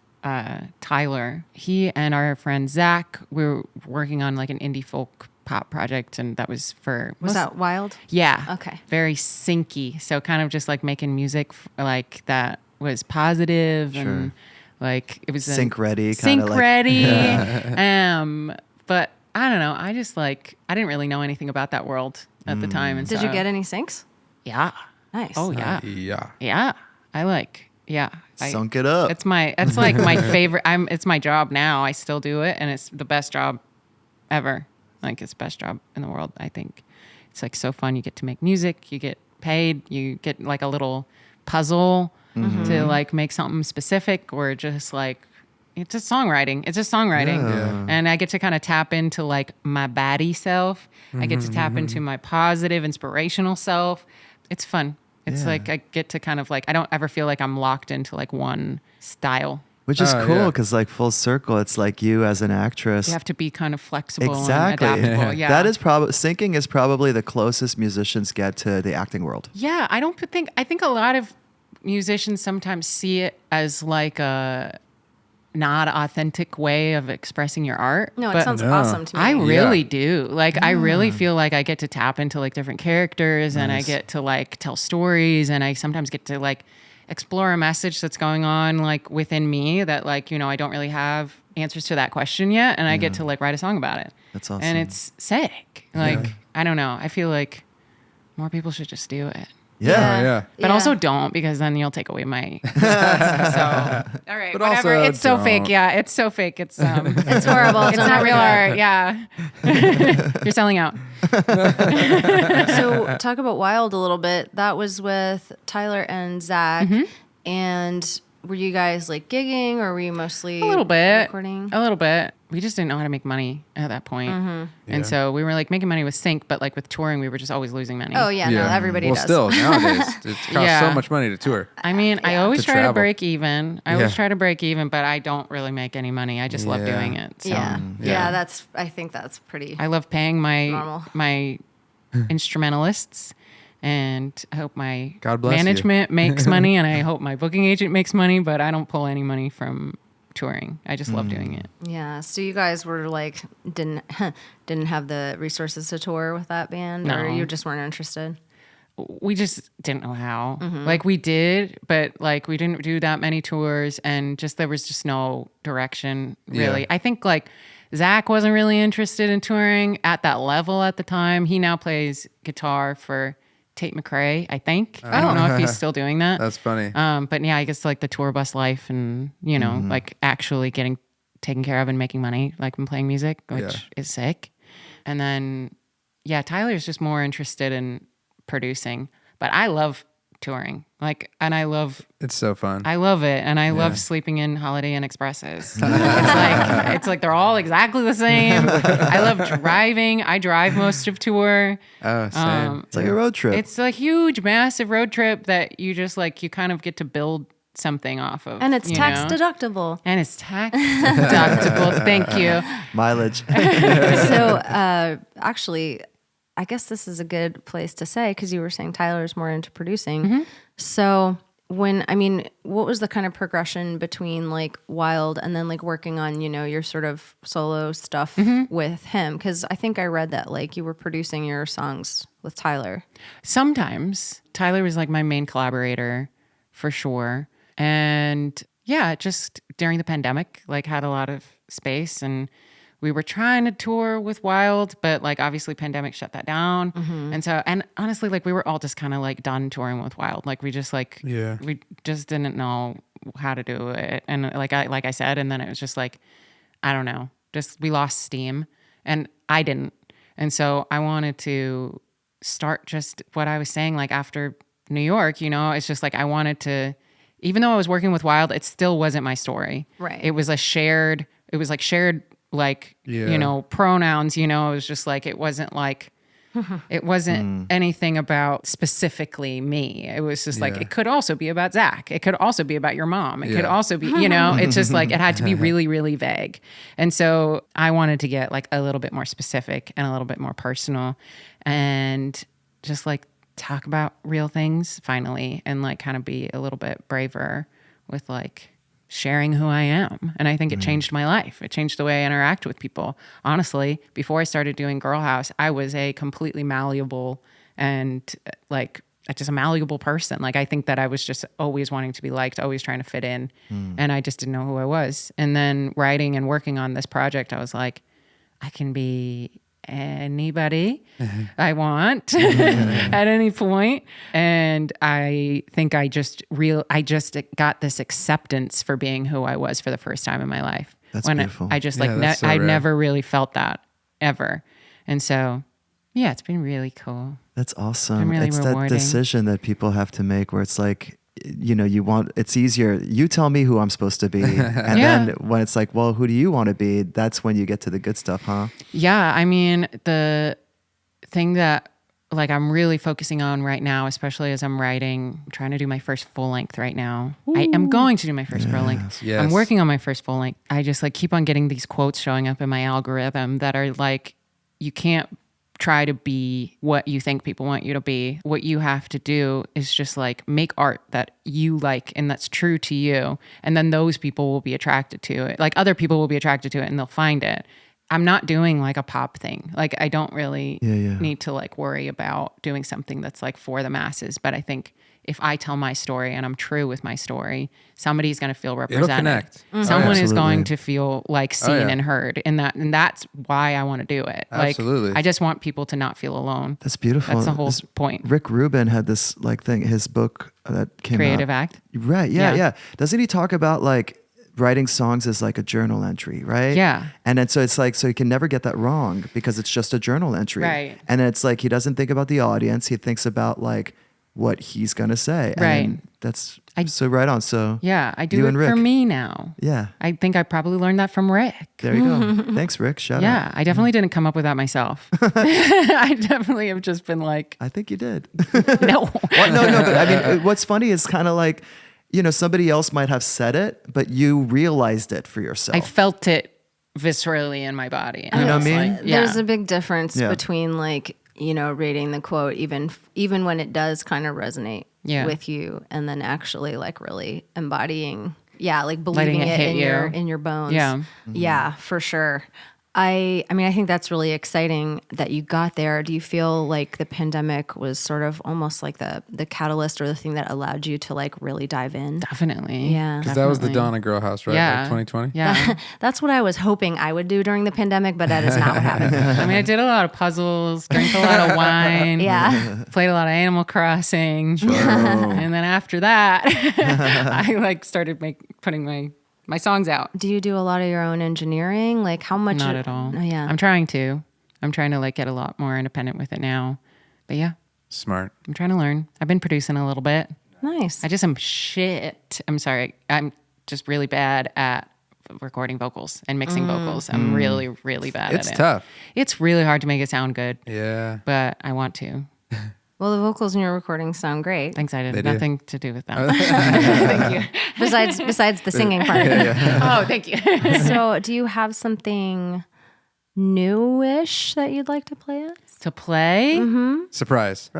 Tyler. He and our friend Zach, we were working on like an indie folk pop project, and that was for... Was that Wild? Yeah. Okay. Very syncy. So kind of just like making music like that was positive and like it was... Sync ready. Sync ready. Yeah. But I don't know. I just like... I didn't really know anything about that world at the time. And Did so, you get any syncs? Yeah. Nice. Oh, yeah. Yeah. Yeah. I like... Yeah. Sunk it up. It's like my favorite. It's my job now. I still do it, and it's the best job ever. Like it's the best job in the world. I think it's like so fun. You get to make music. You get paid. You get like a little puzzle to like make something specific, or just like it's just songwriting. It's just songwriting, and I get to kind of tap into like my baddie self. I get to tap into my positive, inspirational self. It's fun. It's like I get to kind of like, I don't ever feel like I'm locked into like one style. Which is cool because like full circle, it's like you as an actress. You have to be kind of flexible exactly. and adaptable. Yeah. That is probably, syncing is probably the closest musicians get to the acting world. Yeah. I think a lot of musicians sometimes see it as like a not authentic way of expressing your art. No, it sounds awesome to me. I really do. Like, I really feel like I get to tap into like different characters and I get to like tell stories and I sometimes get to like explore a message that's going on like within me that like, you know, I don't really have answers to that question yet. And I get to like write a song about it. That's awesome. And it's sick. Like, I don't know. I feel like more people should just do it. Yeah. But also don't, because then you'll take away my so all right, But whatever. also It's so don't. fake. Yeah, it's so fake. It's It's horrible. it's not real art. Yeah. You're selling out. So talk about Wild a little bit. That was with Tyler and Zach. And were you guys like gigging or were you mostly A little bit. recording? A little bit. We just didn't know how to make money at that point. And so we were like making money with sync, but like with touring, we were just always losing money. Oh yeah, no, everybody well, does. still, nowadays, it costs so much money to tour. I mean, I always To try to travel. break even. I always try to break even, but I don't really make any money. I just love doing it. So Yeah, I think that's pretty I love paying normal. my instrumentalists, and I hope my God bless you. management makes money, and I hope my booking agent makes money, but I don't pull any money from touring. I just love doing it. Yeah. So you guys were like didn't have the resources to tour with that band, or No. you just weren't interested? We just didn't know how. Like we did, but like we didn't do that many tours, and just there was just no direction really. Yeah. I think like Zach wasn't really interested in touring at that level at the time. He now plays guitar for Tate McRae, I think. I don't know if he's still doing that. That's funny. But yeah, I guess like the tour bus life and, you know, like actually getting taken care of and making money, like when playing music, which is sick. And then, yeah, Tyler's just more interested in producing, but I love touring. Like, and I love It's so fun. it. And I love sleeping in Holiday Inn Expresses. It's like they're all exactly the same. I love driving. I drive most of tour. Oh, same. It's like a road trip. It's a huge, massive road trip that you just like, you kind of get to build something off of. And it's you tax know? deductible. And it's tax deductible. Thank you. Mileage. So actually, I guess this is a good place to say, because you were saying Tyler's more into producing. So what was the kind of progression between like Wild and then like working on, you know, your sort of solo stuff with him? Because I think I read that like you were producing your songs with Tyler. Sometimes Tyler was like my main collaborator for sure. And yeah, just during the pandemic, like had a lot of space, and we were trying to tour with Wild, but like obviously pandemic shut that down. And so, and honestly, like we were all just kind of like done touring with Wild. Like we just like, we just didn't know how to do it. And like I said, and then it was just like, I don't know, just we lost steam, and I didn't. And so I wanted to start just what I was saying, like after New York, you know, it's just like I wanted to, even though I was working with Wild, it still wasn't my story. Right. It was like shared, like, you know, pronouns, you know, it was just like, it wasn't like, it wasn't anything about specifically me. It was just like, it could also be about Zach. It could also be about your mom. It could also be, you know, it's just like, it had to be really, really vague. And so I wanted to get like a little bit more specific and a little bit more personal, and just like talk about real things finally, and like kind of be a little bit braver with like sharing who I am. And I think it changed my life. It changed the way I interact with people. Honestly, before I started doing Girlhouse, I was a completely malleable and like just a malleable person. Like I think that I was just always wanting to be liked, always trying to fit in. And I just didn't know who I was. And then writing and working on this project, I was like, I can be anybody I want at any point. And I think I just got this acceptance for being who I was for the first time in my life. That's beautiful. I just I never really felt that ever. And so, yeah, it's been really cool. That's awesome. Really it's rewarding. that decision that people have to make where it's like, it's easier. You tell me who I'm supposed to be. And then when it's like, well, who do you want to be? That's when you get to the good stuff, huh? Yeah. I mean, the thing that like I'm really focusing on right now, especially as I'm writing, I'm trying to do my first full length right now. I am going to do my first full length. Yes. I'm working on my first full length. I just like keep on getting these quotes showing up in my algorithm that are like, you can't try to be what you think people want you to be. What you have to do is just like make art that you like and that's true to you. And then those people will be attracted to it. Like other people will be attracted to it and they'll find it. I'm not doing like a pop thing. Like I don't really need to like worry about doing something that's like for the masses. But I think if I tell my story and I'm true with my story, somebody's going to feel represented. It'll connect. Someone is going to feel like seen and heard, and that's why I want to do it. Absolutely. Like I just want people to not feel alone. That's beautiful. That's the whole point. Rick Rubin had this like thing, his book that came Creative out. Act. Right. Yeah. Doesn't he talk about like writing songs as like a journal entry, right? Yeah. And then so it's like, so you can never get that wrong because it's just a journal entry. Right. And it's like, he doesn't think about the audience. He thinks about like what he's going to say. Right. And that's so right on. So yeah, I do you it and Rick. for me now. Yeah. I think I probably learned that from Rick. There you go. Thanks, Rick. Shout out. Yeah, I definitely didn't come up with that myself. I definitely have just been like, I think you did. no. Well, no, but I mean, what's funny is kind of like, somebody else might have said it, but you realized it for yourself. I felt it viscerally in my body. And You know I what was I mean? like, yeah. There's a big difference Yeah. between like, reading the quote, even when it does kind of resonate with you, and then actually like really embodying, like believing Letting it it hit in your bones. Yeah. Yeah, for sure. I mean, I think that's really exciting that you got there. Do you feel like the pandemic was sort of almost like the catalyst or the thing that allowed you to like really dive in? Definitely. Yeah. Because that was the dawn of Girlhouse, right? Yeah. Like 2020? Yeah. That's what I was hoping I would do during the pandemic, but that is not what happened. I mean, I did a lot of puzzles, drank a lot of wine. Yeah. Played a lot of Animal Crossing. And then after that, I like started putting my songs out. Do you do a lot of your own engineering? Like how much? Not at all. Oh, yeah. I'm trying to like get a lot more independent with it now. But yeah, Smart. I'm trying to learn. I've been producing a little bit. Nice. I just am shit. I'm sorry. I'm just really bad at recording vocals and mixing vocals. I'm really, really bad at it. It's tough. It's really hard to make it sound good, Yeah. but I want to. Well, the vocals in your recordings sound great. Thanks, I They did do. nothing to do with that. Thank you. Besides the singing part. Oh, thank you. So, do you have something newish that you'd like to play us? To play? Surprise.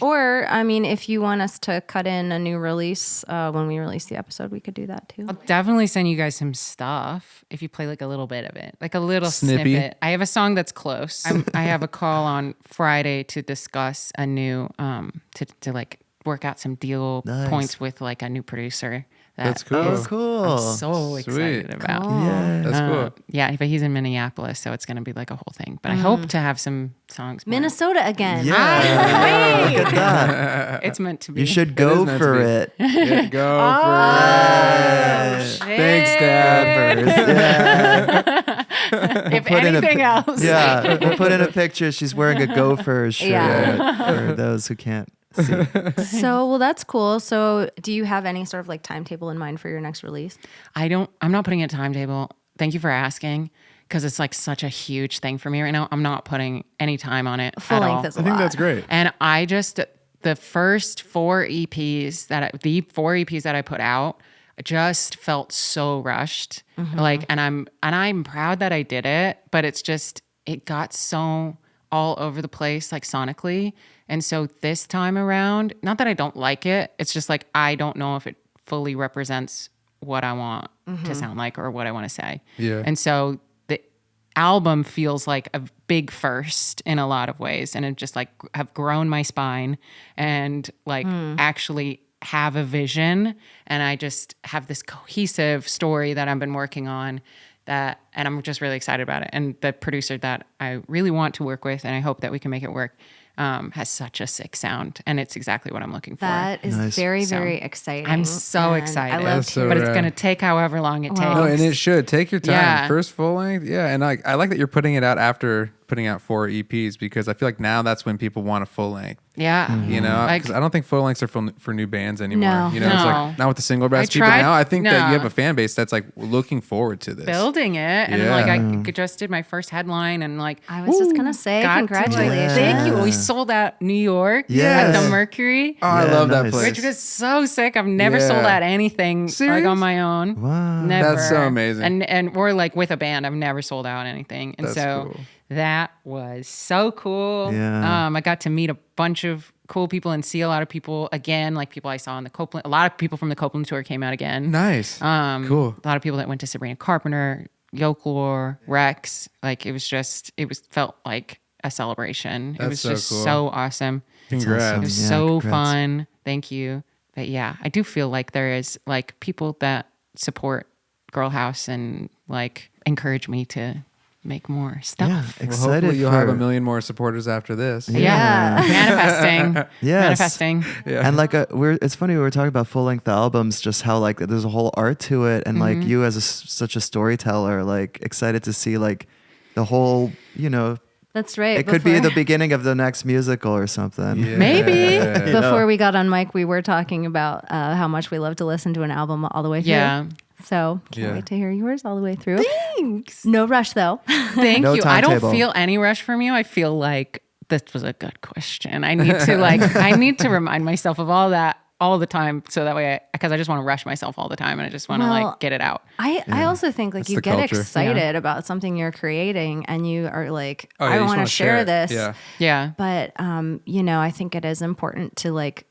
Or, I mean, if you want us to cut in a new release when we release the episode, we could do that too. I'll definitely send you guys some stuff if you play like a little bit of it, like a little Snippy. snippet. I have a song that's close. I have a call on Friday to discuss a new, to like work out some deal Nice. points with like a new producer. That's cool. Oh, cool. I'm so excited about. Yeah. That's cool. Yeah, but he's in Minneapolis, so it's going to be like a whole thing. But I hope to have some songs. more. Minnesota again. Yeah. Look at that. It's meant to be. You should is go meant to for be. it. Yeah, go Oh, for it. Thanks, Dad. Yeah. If Put in a anything pi- else. Yeah. We'll put in a picture. She's wearing a Gophers shirt Yeah. for those who can't see. So, well, that's cool. So, do you have any sort of like timetable in mind for your next release? I'm not putting a timetable. Thank you for asking, because it's like such a huge thing for me right now. I'm not putting any time on it Full at length all. is a I think lot. that's great. And I just, the first four EPs that I put out just felt so rushed. Like, and I'm proud that I did it, but it's just, it got so all over the place, like sonically. And so this time around, not that I don't like it, it's just like, I don't know if it fully represents what I want to sound like or what I want to say. Yeah. And so the album feels like a big first in a lot of ways. And it just like have grown my spine and like actually have a vision. And I just have this cohesive story that I've been working on and I'm just really excited about it. And the producer that I really want to work with, and I hope that we can make it work, has such a sick sound, and it's exactly what I'm looking for. That is very, very exciting. I'm so And excited. I love so but it's rad. going to take however long it takes. No, and it should take your time. Yeah. First full length, yeah. And I like that you're putting it out after putting out 4 EPs because I feel like now that's when people want a full length. Yeah. You know, Like- because I don't think full lengths are for new bands anymore. No. You know, it's No. like not with the single breast people. tried- Now I think that no. you have a fan base that's like looking forward to this. Building it, and Yeah. like I just did my first headline, and like I was just gonna say got to, like, congratulations. thank you. We sold out New York Yes. at the Mercury, Oh, I Yeah, love that nice. place. which was so sick. I've never Yeah. sold out anything like Serious? on my own. Wow. Never. That's so amazing. And or like with a band, I've never sold out anything, and That's so cool. that was so cool. Yeah. I got to meet a bunch of cool people and see a lot of people again, like people I saw on the Copeland. A lot of people from the Copeland tour came out again. Nice. Cool. A lot of people that went to Sabrina Carpenter, Yokelore, Rex. Like it felt like a celebration. It was so just cool. so awesome. Congrats. awesome. It was Yeah, so congrats. fun. Thank you. But yeah, I do feel like there is like people that support Girl House and like encourage me to make more Yeah, stuff. Well, excited hopefully you'll for, have a million more supporters after this. Yeah. Manifesting. Yes. Manifesting. And like it's funny we were talking about full length albums, just how like there's a whole art to it, and like you as such a storyteller, like excited to see like the whole, you know, That's right. it could be the beginning of the next musical or something. Yeah. Maybe. Before we got on mic, we were talking about how much we love to listen to an album all the way through. Yeah. So can't Yeah. wait to hear yours all the way through. Thanks. No rush though. Thank No you. I don't timetable. feel any rush from you. I feel like this was a good question. I need to remind myself of all that all the time, so that way, because I just want to rush myself all the time, and I just want to Well, like get it out. I also think like That's you the get culture. excited about something you're creating and you are like, Oh, yeah, I you just want to wanna share it. this. Yeah. Yeah. But you know, I think it is important to like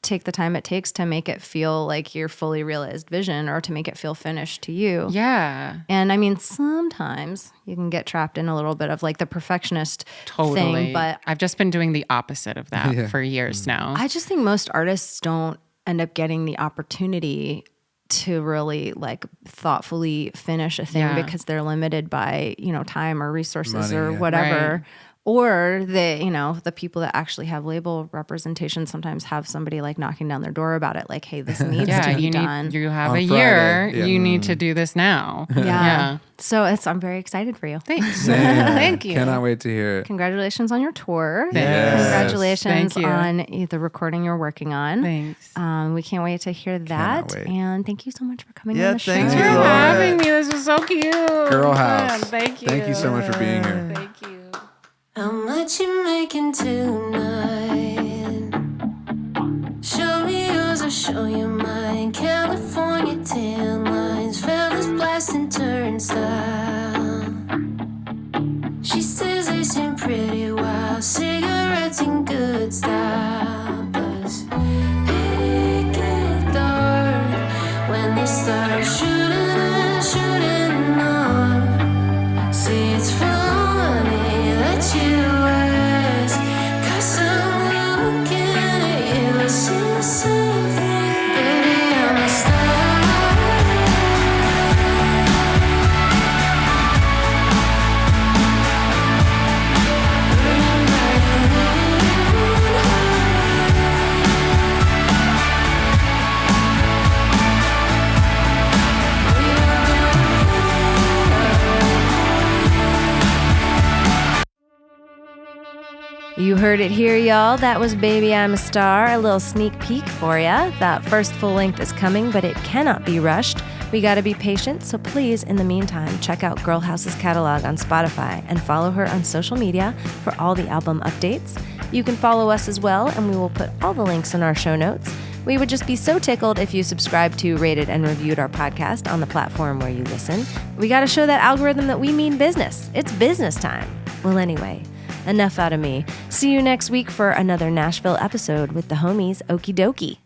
take the time it takes to make it feel like your fully realized vision, or to make it feel finished to you. Yeah. And I mean, sometimes you can get trapped in a little bit of like the perfectionist Totally. thing, but I've just been doing the opposite of that for years now. I just think most artists don't end up getting the opportunity to really like thoughtfully finish a thing Yeah. because they're limited by, you know, time or resources Money, or yeah. whatever. Right. Or the people that actually have label representation sometimes have somebody like knocking down their door about it, like, hey, this needs yeah, to be you done. you have On a Friday. year. Yeah. You need to do this now. yeah. So I'm very excited for you. Thanks. Same. Thank you. Cannot wait to hear it. Congratulations on your tour. Yes. Congratulations Thank you. on the recording you're working on. Thanks. We can't wait to hear that. wait. And thank you so much for coming Yeah, on the show. thank Thanks you, for Laura. having me. This was so cute. Girl House. Thank you. Thank you so much for being here. Thank you. How much you making tonight? Show me yours, I'll show you mine. California tan lines, fellas blasting turnstile. She says they seem pretty wild, cigarettes in good style. Buzz, it get dark when they start shooting and shooting on. See, it's funny that you ask, 'cause I'm looking at you, see the same thing. Baby, I'm a star. You heard it here, y'all. That was Baby I'm a Star. A little sneak peek for ya. That first full length is coming, but it cannot be rushed. We gotta be patient, so please, in the meantime, check out Girl House's catalog on Spotify and follow her on social media for all the album updates. You can follow us as well, and we will put all the links in our show notes. We would just be so tickled if you subscribed to, rated, and reviewed our podcast on the platform where you listen. We gotta show that algorithm that we mean business. It's business time. Well, anyway, enough out of me. See you next week for another Nashville episode with the homies. Okie dokie.